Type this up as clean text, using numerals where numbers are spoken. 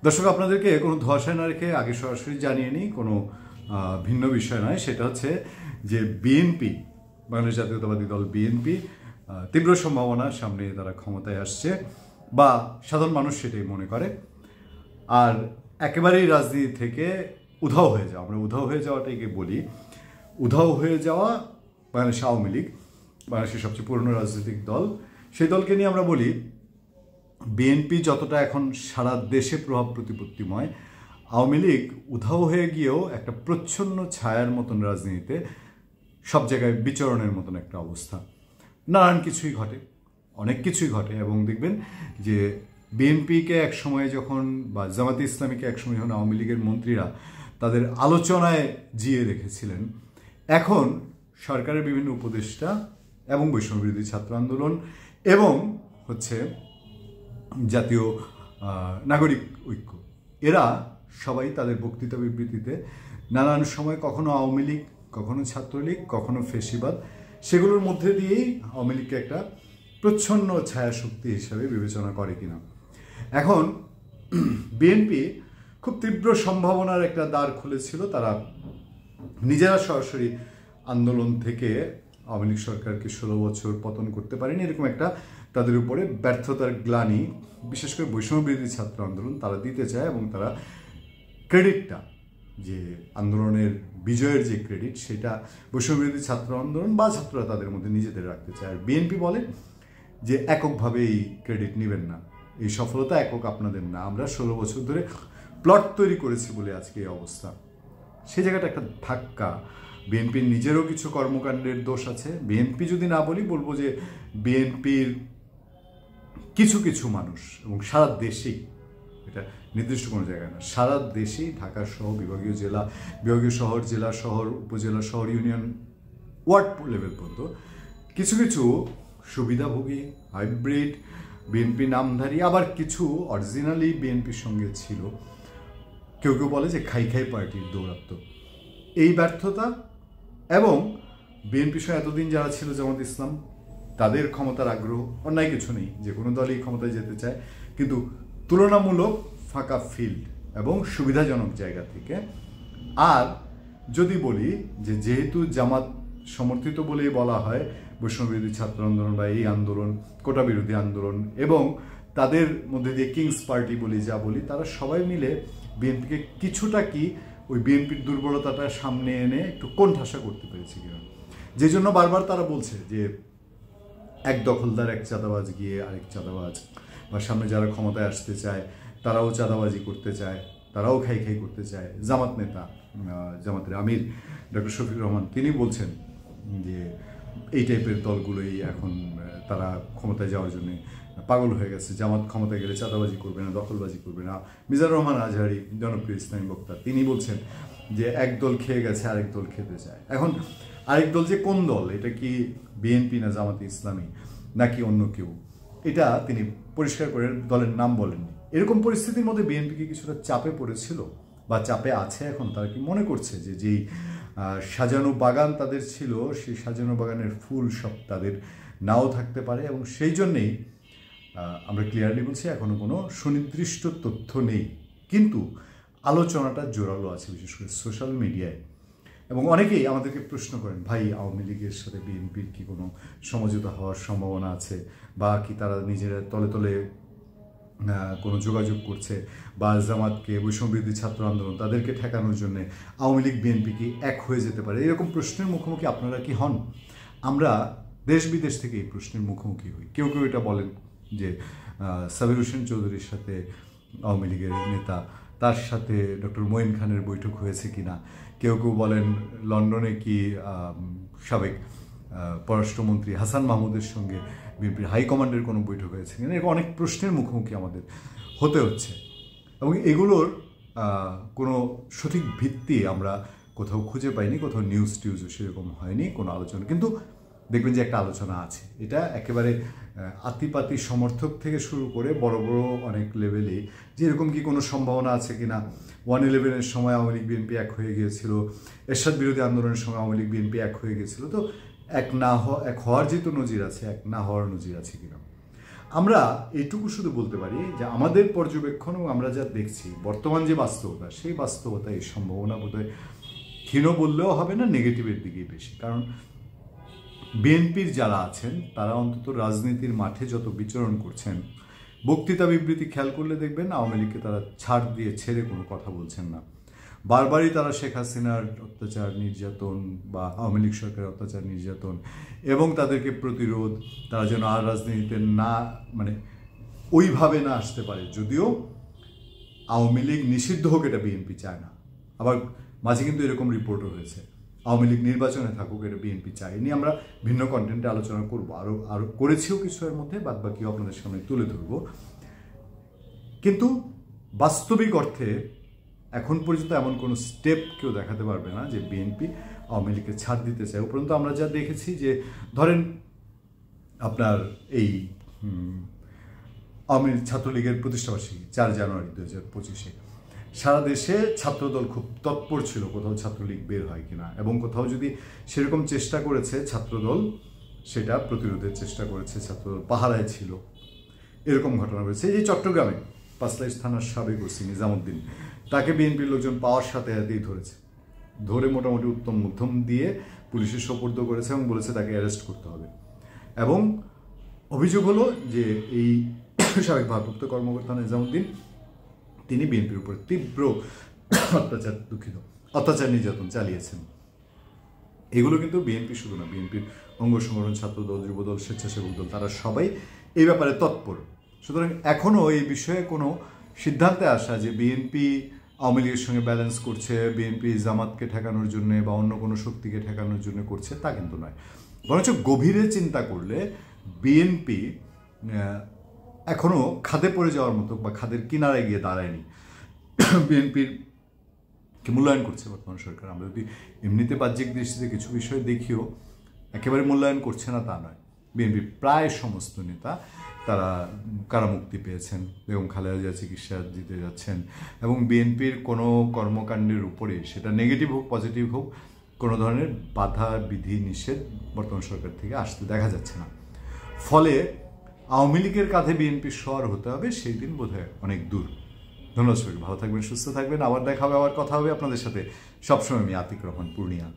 দর্শক, আপনাদেরকে কোনো ধোঁয়াশায় না রেখে আগে সরাসরি জানিয়ে নিই, কোনো ভিন্ন বিষয় নয়। সেটা হচ্ছে যে বিএনপি, বাংলাদেশ জাতীয়তাবাদী দল বিএনপি তীব্র সম্ভাবনার সামনে তারা ক্ষমতায় আসছে, বা সাধারণ মানুষ সেটাই মনে করে। আর একেবারেই রাজনীতি থেকে উধাও হয়ে যাওয়া, আমরা উধাও হয়ে যাওয়াটাকে বলি। উধাও হয়ে যাওয়া বাংলাদেশ আওয়ামী লীগ, বাংলাদেশের সবচেয়ে পুরনো রাজনৈতিক দল, সেই দলকে নিয়ে আমরা বলি বিএনপি যতটা এখন সারা দেশে প্রভাব প্রতিপত্তিময়, আওয়ামী লীগ উধাও হয়ে গিয়েও একটা প্রচ্ছন্ন ছায়ার মতন রাজনীতিতে সব জায়গায় বিচরণের মতন একটা অবস্থা। নানান কিছুই ঘটে, অনেক কিছুই ঘটে। এবং দেখবেন যে বিএনপিকে এক সময় যখন, বা জামাতে ইসলামীকে এক সময় যখন আওয়ামী লীগের মন্ত্রীরা তাদের আলোচনায় জিয়ে রেখেছিলেন, এখন সরকারের বিভিন্ন উপদেষ্টা এবং বৈষম্যবিরোধী ছাত্র আন্দোলন এবং হচ্ছে জাতীয় নাগরিক ঐক্য, এরা সবাই তাদের বক্তৃতা বিবৃতিতে নানান সময় কখনো আওয়ামী লীগ, কখনো ছাত্রলীগ, কখনো ফেসিবাদ, সেগুলোর মধ্যে দিয়েই আওয়ামী লীগকে একটা প্রচ্ছন্ন ছায়া শক্তি হিসাবে বিবেচনা করে কিনা। এখন বিএনপি খুব তীব্র সম্ভাবনার একটা দ্বার খুলেছিল। তারা নিজেরা সরাসরি আন্দোলন থেকে আওয়ামী লীগ সরকারকে 16 বছর পতন করতে পারেনি, এরকম একটা তাদের উপরে ব্যর্থতার গ্লানি বিশেষ করে বৈষম্যবিরোধী ছাত্র আন্দোলন তারা দিতে চায়। এবং তারা ক্রেডিটটা, যে আন্দোলনের বিজয়ের যে ক্রেডিট, সেটা বৈষম্যবিরোধী ছাত্র আন্দোলন বা ছাত্ররা তাদের মধ্যে নিজেদের রাখতে চায়। আর বিএনপি বলে যে এককভাবে এই ক্রেডিট নেবেন না, এই সফলতা একক আপনাদের না, আমরা 16 বছর ধরে প্লট তৈরি করেছি বলে আজকে এই অবস্থা। সেই জায়গাটা একটা ধাক্কা। বিএনপির নিজেরও কিছু কর্মকাণ্ডের দোষ আছে। বিএনপি যদি না বলি, বলবো যে বিএনপির কিছু কিছু মানুষ, এবং সারা দেশেই, এটা নির্দিষ্ট কোনো জায়গায় না, সারা দেশেই ঢাকা সহ বিভাগীয় জেলা, বিভাগীয় শহর, জেলা শহর, উপজেলা শহর, ইউনিয়ন, ওয়ার্ড লেভেল পর্যন্ত কিছু কিছু সুবিধাভোগী, হাইব্রিড বিএনপি নামধারী, আবার কিছু অরিজিনালি বিএনপির সঙ্গে ছিল। কেউ কেউ বলে যে খাই খাই পার্টির দৌরাত্ম। এই ব্যর্থতা এবং বিএনপির সঙ্গে এতদিন যারা ছিল, জামাত ইসলাম, তাদের ক্ষমতার আগ্রহ, অন্যায় কিছু নেই, যে কোনো দলই ক্ষমতায় যেতে চায়, কিন্তু তুলনামূলক ফাঁকা ফিল্ড এবং সুবিধাজনক জায়গা থেকে। আর যদি বলি যে যেহেতু জামাত সমর্থিত বলেই বলা হয় বৈষম্যবিরোধী ছাত্র আন্দোলন বা এই আন্দোলন, কোটা বিরোধী আন্দোলন, এবং তাদের মধ্যে দিয়ে কিংস পার্টি বলি, যা বলি, তারা সবাই মিলে বিএনপিকে কিছুটা কি ওই বিএনপির দুর্বলতাটা সামনে এনে একটু কোণঠাসা করতে পেরেছে কিনা, যে জন্য বারবার তারা বলছে যে এক দখলদার এক চাঁদাবাজ গিয়ে আরেক চাঁদাবাজ, বা সামনে যারা ক্ষমতায় আসতে চায় তারাও চাঁদাবাজি করতে চায়, তারাও খাই খাই করতে চায়। জামাত নেতা, জামাতের আমির ডক্টর শফিক রহমান, তিনি বলছেন যে এই টাইপের দলগুলোই এখন তারা ক্ষমতায় যাওয়ার জন্য পাগল হয়ে গেছে। জামাত ক্ষমতায় গেলে চাঁদাবাজি করবে না, দখলবাজি করবে না। মিজানুর রহমান আজহারি, জনপ্রিয় ইসলামী বক্তা, তিনি বলছেন যে এক দল খেয়ে গেছে, আরেক দল খেতে চায়। এখন আরেক দল যে কোন দল, এটা কি বিএনপি না জামাতে ইসলামী নাকি অন্য কেউ, এটা তিনি পরিষ্কার করে দলের নাম বলেননি। এরকম পরিস্থিতির মধ্যে বিএনপি কি কিছুটা চাপে পড়েছিল বা চাপে আছে এখন? তারা কি মনে করছে যে যেই সাজানো বাগান তাদের ছিল, সেই সাজানো বাগানের ফুল সব তাদের নাও থাকতে পারে? এবং সেই জন্যেই আমরা ক্লিয়ারলি বলছি, এখনও কোনো সুনির্দিষ্ট তথ্য নেই, কিন্তু আলোচনাটা জোরালো আছে, বিশেষ করে সোশ্যাল মিডিয়ায়। এবং অনেকেই আমাদেরকে প্রশ্ন করেন, ভাই আওয়ামী লীগের সাথে বিএনপির কি কোনো সমঝোতা হওয়ার সম্ভাবনা আছে, বা কি তারা নিজেরা তলে তলে কোনো যোগাযোগ করছে, বা জামাতকে, বৈষম্যবিরোধী ছাত্র আন্দোলন, তাদেরকে ঠেকানোর জন্য আওয়ামী লীগ বিএনপি কি এক হয়ে যেতে পারে? এরকম প্রশ্নের মুখোমুখি আপনারা কি হন? আমরা দেশ বিদেশ থেকে এই প্রশ্নের মুখোমুখি হই। কেউ কেউ এটা বলেন যে সাবির হোসেন চৌধুরীর সাথে আওয়ামী লীগের নেতা, তার সাথে ডক্টর মঈন খানের বৈঠক হয়েছে কিনা। কেউ কেউ বলেন লন্ডনে কি সাবেক পররাষ্ট্রমন্ত্রী হাসান মাহমুদের সঙ্গে বিএনপির হাইকমান্ডের কোনো বৈঠক হয়েছে কিনা। এরকম অনেক প্রশ্নের মুখোমুখি আমাদের হতে হচ্ছে, এবং এগুলোর কোনো সঠিক ভিত্তি আমরা কোথাও খুঁজে পাইনি, কোথাও নিউজ টিউজও সেরকম হয়নি কোনো আলোচনা। কিন্তু দেখবেন যে একটা আলোচনা আছে, এটা একেবারে আতিপাতি সমর্থক থেকে শুরু করে বড় বড় অনেক লেভেলে, যে এরকম কি কোনো সম্ভাবনা আছে কিনা। 1/11-এর সময় আওয়ামী লীগ বিএনপি এক হয়ে গিয়েছিল, এরশাদ বিরোধী আন্দোলনের সময় আওয়ামী লীগ বিএনপি এক হয়ে গিয়েছিল। তো এক হওয়ার যেহেতু নজির আছে, এক না হওয়ার নজির আছে কিনা। আমরা এইটুকু শুধু বলতে পারি যে আমাদের পর্যবেক্ষণ ও আমরা যা দেখছি বর্তমান যে বাস্তবতা, সেই বাস্তবতা এই সম্ভাবনা বোধহয় ক্ষীণ বললেও হবে না, নেগেটিভের দিকেই বেশি। কারণ বিএনপির যারা আছেন তারা অন্তত রাজনীতির মাঠে যত বিচরণ করছেন, বক্তৃতা বিবৃতি খেয়াল করলে দেখবেন আওয়ামী লীগকে তারা ছাড় দিয়ে ছেড়ে কোনো কথা বলছেন না। বারবারই তারা শেখ হাসিনার অত্যাচার নির্যাতন বা আওয়ামী লীগ সরকারের অত্যাচার নির্যাতন এবং তাদেরকে প্রতিরোধ, তারা যেন আর রাজনীতিতে না মানে ওইভাবে না আসতে পারে। যদিও আওয়ামী লীগ নিষিদ্ধ হোক এটা বিএনপি চায় না, আবার মাঝে কিন্তু এরকম রিপোর্টও হয়েছে আওয়ামী লীগ নির্বাচনে থাকুক, এটা বিএনপি চায়। এ নিয়ে আমরা ভিন্ন কন্টেন্টে আলোচনা করবো, আরও করেছিও কিছু এর মধ্যে, বাদ বাকিও আপনাদের সামনে তুলে ধরবো। কিন্তু বাস্তবিক অর্থে এখন পর্যন্ত এমন কোনো স্টেপ কেউ দেখাতে পারবে না যে বিএনপি আওয়ামী লীগকে ছাড় দিতে চায়। উপরন্ত আমরা যা দেখেছি যে ধরেন আপনার এই আওয়ামী ছাত্রলীগের প্রতিষ্ঠাবার্ষিকী 4 জানুয়ারি 2025-এ সারা দেশে ছাত্রদল খুব তৎপর ছিল কোথাও ছাত্রলীগ বের হয় কিনা, এবং কোথাও যদি সেরকম চেষ্টা করেছে ছাত্রদল, সেটা প্রতিরোধের চেষ্টা করেছে, ছাত্রদল পাহারায় ছিল, এরকম ঘটনা রয়েছে। এই যে চট্টগ্রামে পাঁচলাইশ থানার সাবেক ওসি নিজামুদ্দিন, তাকে বিএনপির লোকজন পাওয়ার সাথে সাথেই ধরে মোটামুটি উত্তম মধ্যম দিয়ে পুলিশের সোপর্দ করেছে এবং বলেছে তাকে অ্যারেস্ট করতে হবে। এবং অভিযোগ হলো যে এই সাবেক ভারপ্রাপ্ত কর্মকর্তা নিজামুদ্দিন তিনি বিএনপির উপর তীব্র অত্যাচার নির্যাতন চালিয়েছেন। এগুলো কিন্তু বিএনপি শুধু না, বিএনপির অঙ্গ সংগঠন, ছাত্রদল, যুবদল, স্বেচ্ছাসেবক দল, তারা সবাই এই ব্যাপারে তৎপর। সুতরাং এখনও এই বিষয়ে কোনো সিদ্ধান্তে আসা যে বিএনপি আওয়ামী লীগের সঙ্গে ব্যালেন্স করছে, বিএনপি জামাতকে ঠেকানোর জন্য বা অন্য কোনো শক্তিকে ঠেকানোর জন্য করছে, তা কিন্তু নয়। বরঞ্চ গভীরে চিন্তা করলে বিএনপি এখনও খাদে পড়ে যাওয়ার মতো বা খাদের কিনারায় গিয়ে দাঁড়ায়নি। বিএনপির কে মূল্যায়ন করছে বর্তমান সরকার। আমরা যদি এমনিতে বাহ্যিক দৃষ্টিতে কিছু বিষয় দেখিও একেবারে মূল্যায়ন করছে না তা নয়। বিএনপির প্রায় সমস্ত নেতা তারা কারামুক্তি পেয়েছেন, বেগম খালেদা জিয়া চিকিৎসা দিতে যাচ্ছেন, এবং বিএনপির কোনো কর্মকাণ্ডের উপরে সেটা নেগেটিভ হোক পজিটিভ হোক কোনো ধরনের বাধা বিধি নিষেধ বর্তমান সরকার থেকে আসতে দেখা যাচ্ছে না। ফলে আওয়ামী লীগের কাঁধে বিএনপির সর হতে হবে, সেই দিন বোধহয় অনেক দূর। ধন্যবাদ সবাইকে, ভালো থাকবেন, সুস্থ থাকবেন, আবার দেখা হবে, আবার কথা হবে আপনাদের সাথে। সবসময় আমি আতিক রহমান, পূর্ণিয়া।